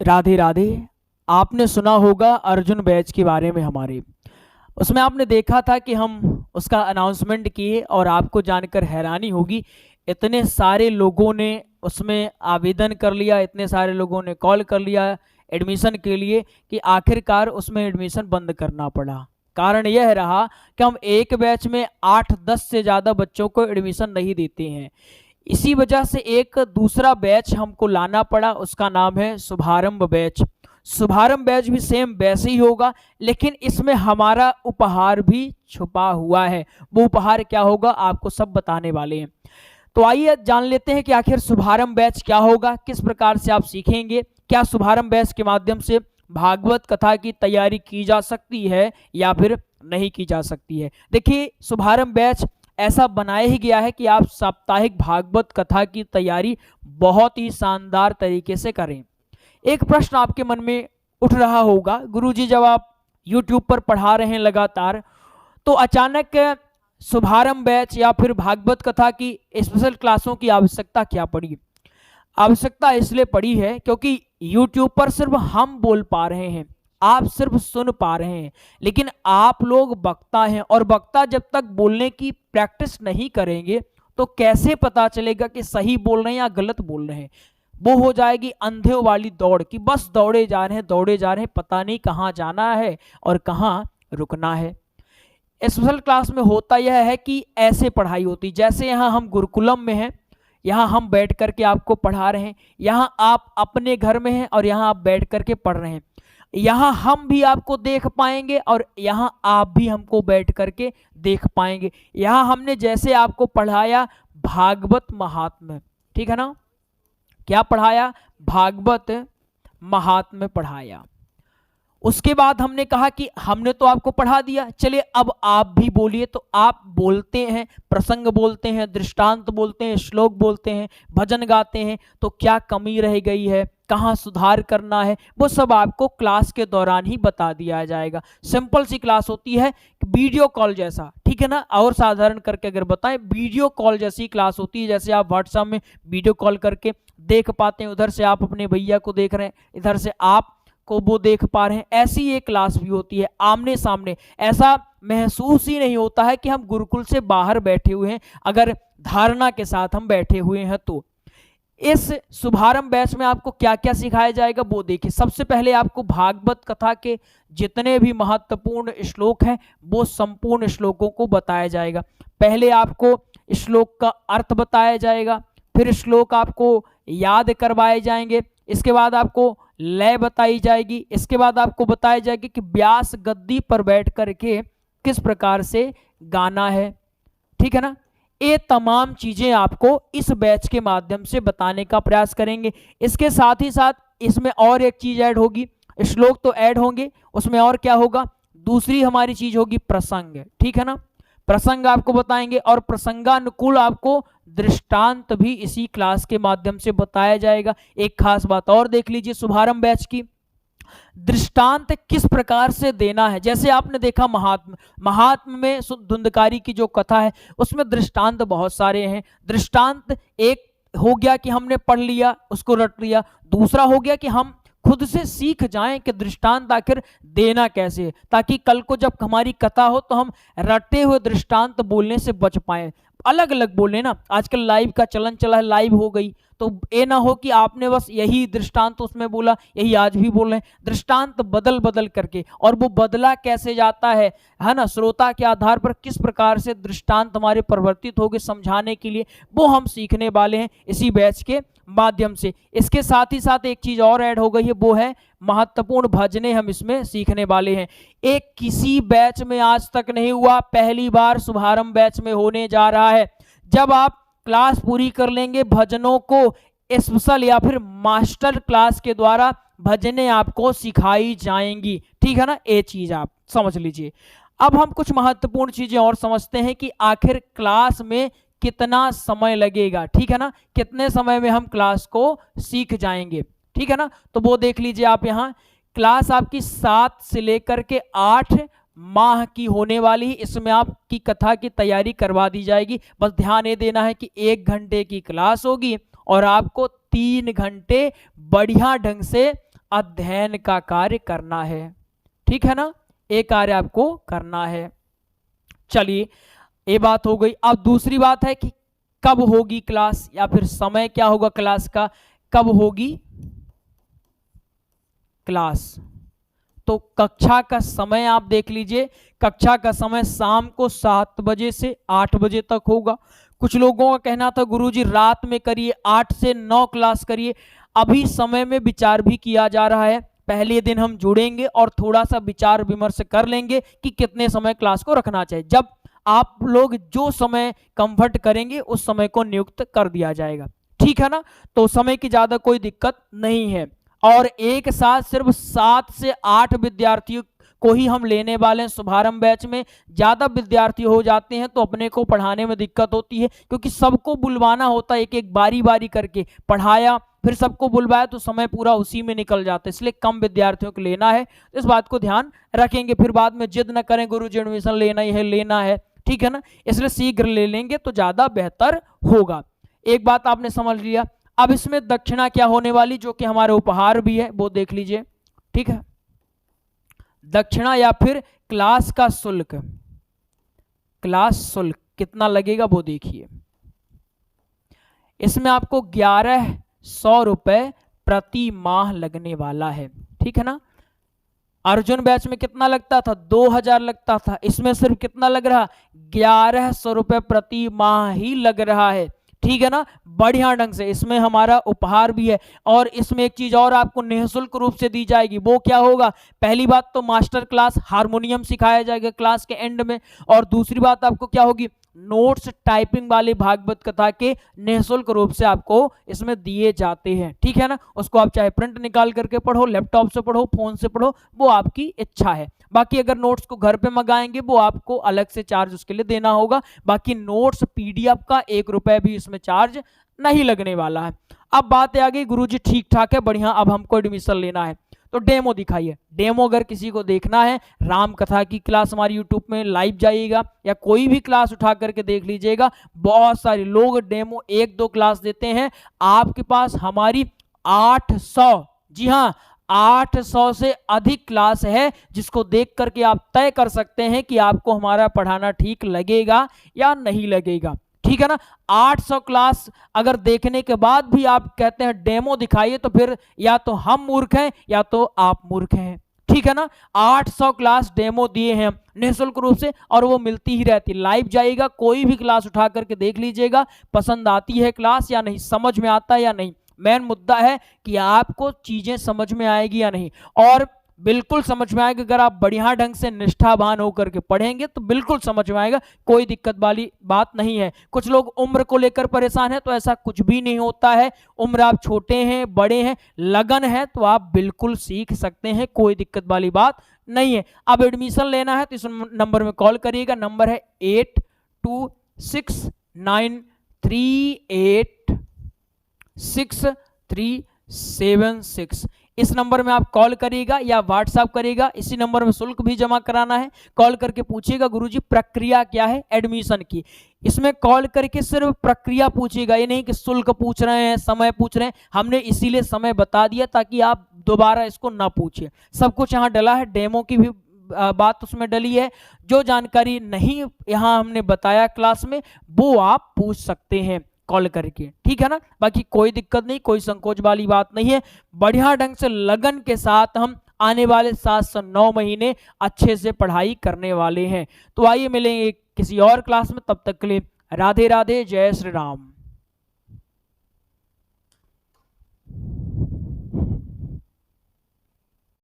राधे राधे। आपने सुना होगा अर्जुन बैच के बारे में हमारे, उसमें आपने देखा था कि हम उसका अनाउंसमेंट किए और आपको जानकर हैरानी होगी, इतने सारे लोगों ने उसमें आवेदन कर लिया, इतने सारे लोगों ने कॉल कर लिया एडमिशन के लिए कि आखिरकार उसमें एडमिशन बंद करना पड़ा। कारण यह रहा कि हम एक बैच में 8-10 से ज़्यादा बच्चों को एडमिशन नहीं देते हैं। इसी वजह से एक दूसरा बैच हमको लाना पड़ा, उसका नाम है शुभारंभ बैच। शुभारंभ बैच भी सेम वैसे ही होगा, लेकिन इसमें हमारा उपहार भी छुपा हुआ है। वो उपहार क्या होगा आपको सब बताने वाले हैं। तो आइए जान लेते हैं कि आखिर शुभारंभ बैच क्या होगा, किस प्रकार से आप सीखेंगे। क्या शुभारंभ बैच के माध्यम से भागवत कथा की तैयारी की जा सकती है या फिर नहीं की जा सकती है। देखिए, शुभारंभ बैच ऐसा बनाया ही गया है कि आप साप्ताहिक भागवत कथा की तैयारी बहुत ही शानदार तरीके से करें। एक प्रश्न आपके मन में उठ रहा होगा, गुरुजी जब आप YouTube पर पढ़ा रहे हैं लगातार, तो अचानक शुभारंभ बैच या फिर भागवत कथा की स्पेशल क्लासों की आवश्यकता क्या पड़ी। आवश्यकता इसलिए पड़ी है क्योंकि YouTube पर सिर्फ हम बोल पा रहे हैं, आप सिर्फ सुन पा रहे हैं, लेकिन आप लोग वक्ता हैं और वक्ता जब तक बोलने की प्रैक्टिस नहीं करेंगे तो कैसे पता चलेगा कि सही बोल रहे हैं या गलत बोल रहे हैं। वो हो जाएगी अंधे वाली दौड़ कि बस दौड़े जा रहे हैं दौड़े जा रहे हैं, पता नहीं कहाँ जाना है और कहाँ रुकना है। स्पेशल क्लास में होता यह है कि ऐसे पढ़ाई होती, जैसे यहाँ हम गुरुकुलम में हैं, यहाँ हम बैठ करके आपको पढ़ा रहे हैं, यहाँ आप अपने घर में हैं और यहाँ आप बैठ करके पढ़ रहे हैं। यहाँ हम भी आपको देख पाएंगे और यहाँ आप भी हमको बैठ करके देख पाएंगे। यहाँ हमने जैसे आपको पढ़ाया भागवत महात्म्य, ठीक है ना, क्या पढ़ाया, भागवत महात्म्य पढ़ाया। उसके बाद हमने कहा कि हमने तो आपको पढ़ा दिया, चलिए अब आप भी बोलिए। तो आप बोलते हैं, प्रसंग बोलते हैं, दृष्टांत बोलते हैं, श्लोक बोलते हैं, भजन गाते हैं, तो क्या कमी रह गई है, कहाँ सुधार करना है, वो सब आपको क्लास के दौरान ही बता दिया जाएगा। सिंपल सी क्लास होती है, वीडियो कॉल जैसा, ठीक है ना। और साधारण करके अगर बताएं, वीडियो कॉल जैसी क्लास होती है, जैसे आप व्हाट्सएप में वीडियो कॉल करके देख पाते हैं, उधर से आप अपने भैया को देख रहे हैं, इधर से आप को वो देख पा रहे हैं, ऐसी ये क्लास भी होती है आमने सामने। ऐसा महसूस ही नहीं होता है कि हम गुरुकुल से बाहर बैठे हुए हैं, अगर धारणा के साथ हम बैठे हुए हैं तो। इस शुभारंभ बैच में आपको क्या क्या सिखाया जाएगा वो देखिए। सबसे पहले आपको भागवत कथा के जितने भी महत्वपूर्ण श्लोक हैं वो संपूर्ण श्लोकों को बताया जाएगा। पहले आपको श्लोक का अर्थ बताया जाएगा, फिर श्लोक आपको याद करवाए जाएंगे, इसके बाद आपको लय बताई जाएगी, इसके बाद आपको बताया जाएगा कि व्यास गद्दी पर बैठ करके किस प्रकार से गाना है, ठीक है ना। ये तमाम चीजें आपको इस बैच के माध्यम से बताने का प्रयास करेंगे। इसके साथ ही साथ इसमें और एक चीज ऐड होगी, श्लोक तो ऐड होंगे, उसमें और क्या होगा, दूसरी हमारी चीज होगी प्रसंग, ठीक है ना। प्रसंग आपको बताएंगे और प्रसंगानुकूल आपको दृष्टांत भी इसी क्लास के माध्यम से बताया जाएगा। एक खास बात और देख लीजिए शुभारंभ बैच की, दृष्टांत किस प्रकार से देना है। जैसे आपने देखा महात्म में धुंधकारी की जो कथा है उसमें दृष्टांत बहुत सारे हैं। दृष्टांत एक हो गया कि हमने पढ़ लिया उसको रट लिया, दूसरा हो गया कि हम खुद से सीख जाएं कि दृष्टांत आखिर देना कैसे है, ताकि कल को जब हमारी कथा हो तो हम रटे हुए दृष्टांत बोलने से बच पाए। अलग अलग बोले ना, आजकल लाइव का चलन चला है, लाइव हो गई तो ये ना हो कि आपने बस यही दृष्टांत उसमें बोला, यही आज भी बोल रहे हैं। दृष्टांत बदल बदल करके, और वो बदला कैसे जाता है ना, श्रोता के आधार पर किस प्रकार से दृष्टांत हमारे परिवर्तित होंगे समझाने के लिए, वो हम सीखने वाले हैं इसी बैच के माध्यम से। इसके साथ ही साथ एक चीज और ऐड हो गई है, वो है महत्वपूर्ण भजने हम इसमें सीखने वाले हैं। एक किसी बैच में आज तक नहीं हुआ, पहली बार शुभारंभ बैच में होने जा रहा है। जब आप क्लास पूरी कर लेंगे भजनों को स्पेशल या फिर मास्टर क्लास के द्वारा भजने आपको सिखाई जाएंगी, ठीक है ना। ये चीज आप समझ लीजिए। अब हम कुछ महत्वपूर्ण चीजें और समझते हैं कि आखिर क्लास में कितना समय लगेगा, ठीक है ना, कितने समय में हम क्लास को सीख जाएंगे, ठीक है ना। तो वो देख लीजिए आप, यहाँ क्लास आपकी 7 से लेकर के 8 माह की होने वाली है। इसमें आपकी कथा की तैयारी करवा दी जाएगी। बस ध्यान ये देना है कि 1 घंटे की क्लास होगी और आपको 3 घंटे बढ़िया ढंग से अध्ययन का कार्य करना है। ठीक है ना, एक कार्य आपको करना है। चलिए ये बात हो गई। अब दूसरी बात है कि कब होगी क्लास, या फिर समय क्या होगा क्लास का, कब होगी क्लास। तो कक्षा का समय आप देख लीजिए, कक्षा का समय शाम को 7 बजे से 8 बजे तक होगा। कुछ लोगों का कहना था गुरुजी रात में करिए, 8 से 9 क्लास करिए। अभी समय में विचार भी किया जा रहा है। पहले दिन हम जुड़ेंगे और थोड़ा सा विचार विमर्श कर लेंगे कि कितने समय क्लास को रखना चाहिए। जब आप लोग जो समय कंफर्ट करेंगे उस समय को नियुक्त कर दिया जाएगा। ठीक है ना, तो समय की ज्यादा कोई दिक्कत नहीं है। और एक साथ सिर्फ 7 से 8 विद्यार्थियों को ही हम लेने वाले हैं शुभारंभ बैच में। ज्यादा विद्यार्थी हो जाते हैं तो अपने को पढ़ाने में दिक्कत होती है, क्योंकि सबको बुलवाना होता है, एक एक बारी बारी करके पढ़ाया, फिर सबको बुलवाया तो समय पूरा उसी में निकल जाता है। इसलिए कम विद्यार्थियों को लेना है, इस बात को ध्यान रखेंगे। फिर बाद में जिद न करें गुरुजी एडमिशन लेना ही है, लेना है। ठीक है ना, इसलिए शीघ्र ले लेंगे तो ज्यादा बेहतर होगा। एक बात आपने समझ लिया। अब इसमें दक्षिणा क्या होने वाली, जो कि हमारे उपहार भी है, वो देख लीजिए। ठीक है, दक्षिणा या फिर क्लास का शुल्क, क्लास शुल्क कितना लगेगा वो देखिए। इसमें आपको 1100 रुपए प्रति माह लगने वाला है। ठीक है ना, अर्जुन बैच में कितना लगता था, 2000 लगता था। इसमें सिर्फ कितना लग रहा, 1100 रुपए प्रति माह ही लग रहा है। ठीक है ना, बढ़िया ढंग से। इसमें हमारा उपहार भी है, और इसमें एक चीज और आपको निःशुल्क रूप से दी जाएगी। वो क्या होगा, पहली बात तो मास्टर क्लास हारमोनियम सिखाया जाएगा क्लास के एंड में, और दूसरी बात आपको क्या होगी, नोट्स टाइपिंग वाले भागवत कथा के निःशुल्क रूप से आपको इसमें दिए जाते हैं। ठीक है ना, उसको आप चाहे प्रिंट निकाल करके पढ़ो, लैपटॉप से पढ़ो, फोन से पढ़ो, वो आपकी इच्छा है। बाकी अगर नोट्स को घर पे मंगाएंगे वो आपको अलग से चार्ज उसके लिए देना होगा। बाकी नोट्स पीडीएफ का 1 रुपए भी इसमें चार्ज नहीं लगने वाला है। अब बात आ गई गुरुजी ठीक ठाक है, बढ़िया, अब हमको एडमिशन लेना है तो डेमो दिखाइए। डेमो अगर किसी को देखना है, राम कथा की क्लास हमारी यूट्यूब में लाइव जाइएगा, या कोई भी क्लास उठा करके देख लीजिएगा। बहुत सारे लोग डेमो 1-2 क्लास देते हैं। आपके पास हमारी 800, जी हाँ 800 से अधिक क्लास है, जिसको देख करके आप तय कर सकते हैं कि आपको हमारा पढ़ाना ठीक लगेगा या नहीं लगेगा। ठीक है ना, 800 क्लास अगर देखने के बाद भी आप कहते हैं डेमो दिखाइए, तो फिर या तो हम मूर्ख हैं या तो आप मूर्ख हैं। ठीक है ना, 800 क्लास डेमो दिए हैं निःशुल्क रूप से, और वो मिलती ही रहती। लाइव जाइएगा, कोई भी क्लास उठा करके देख लीजिएगा, पसंद आती है क्लास या नहीं, समझ में आता है या नहीं। मेन मुद्दा है कि आपको चीजें समझ में आएगी या नहीं, और बिल्कुल समझ में आएगा। अगर आप बढ़िया ढंग से निष्ठावान होकर के पढ़ेंगे तो बिल्कुल समझ में आएगा, कोई दिक्कत वाली बात नहीं है। कुछ लोग उम्र को लेकर परेशान हैं, तो ऐसा कुछ भी नहीं होता है। उम्र आप छोटे हैं बड़े हैं, लगन है तो आप बिल्कुल सीख सकते हैं, कोई दिक्कत वाली बात नहीं है। अब एडमिशन लेना है तो इस नंबर में कॉल करिएगा। नंबर है 8269386376। इस नंबर में आप कॉल करिएगा या व्हाट्सएप करिएगा। इसी नंबर में शुल्क भी जमा कराना है। कॉल करके पूछिएगा गुरुजी प्रक्रिया क्या है एडमिशन की। इसमें कॉल करके सिर्फ प्रक्रिया पूछिएगा, ये नहीं कि शुल्क पूछ रहे हैं, समय पूछ रहे हैं। हमने इसीलिए समय बता दिया ताकि आप दोबारा इसको ना पूछिए। सब कुछ यहाँ डला है, डेमो की भी बात उसमें डली है। जो जानकारी नहीं यहाँ हमने बताया क्लास में, वो आप पूछ सकते हैं कॉल करके। ठीक है ना, बाकी कोई दिक्कत नहीं, कोई संकोच वाली बात नहीं है। बढ़िया ढंग से लगन के साथ हम आने वाले 7 से 9 महीने अच्छे से पढ़ाई करने वाले हैं। तो आइए मिलेंगे किसी और क्लास में, तब तक के लिए राधे राधे, जय श्री राम।